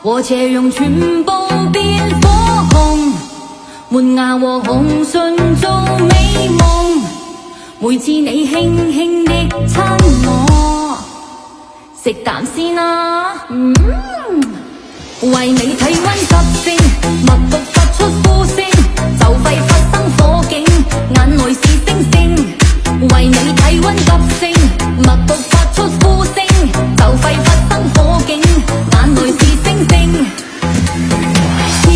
和斜陽全部變火紅，門牙和紅唇做美夢。每次你輕輕的親我，食啖先啦。為你體溫急升，默讀發出呼聲，就快發生火警，眼淚是星星。為你體溫急升，默讀發出呼聲，就快發生火警，眼淚是星星。天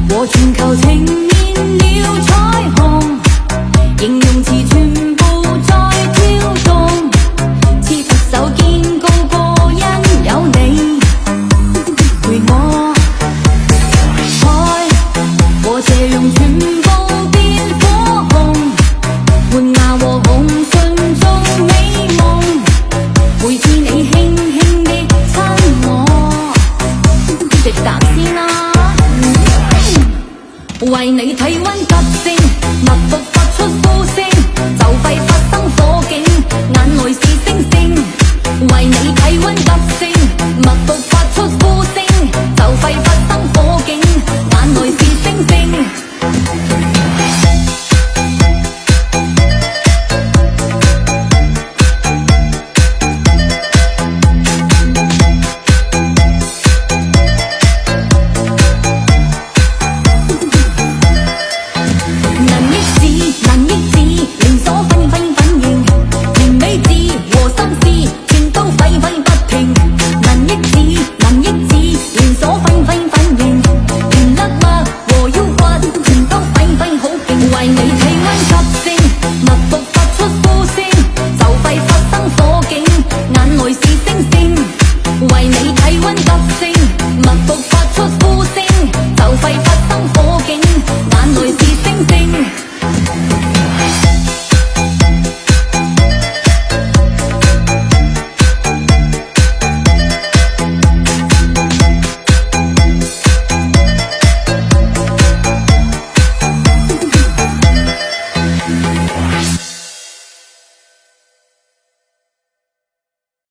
和全球呈現了彩虹，形容詞全部在跳動，似特首見高過因有你陪我。海和斜陽全部變火紅，門牙和紅唇做美夢。每次你輕輕的親我，食啖先啦。為你體溫急升，默讀發出呼聲，就快發生火警，眼淚是星星。為你體溫急升，默讀。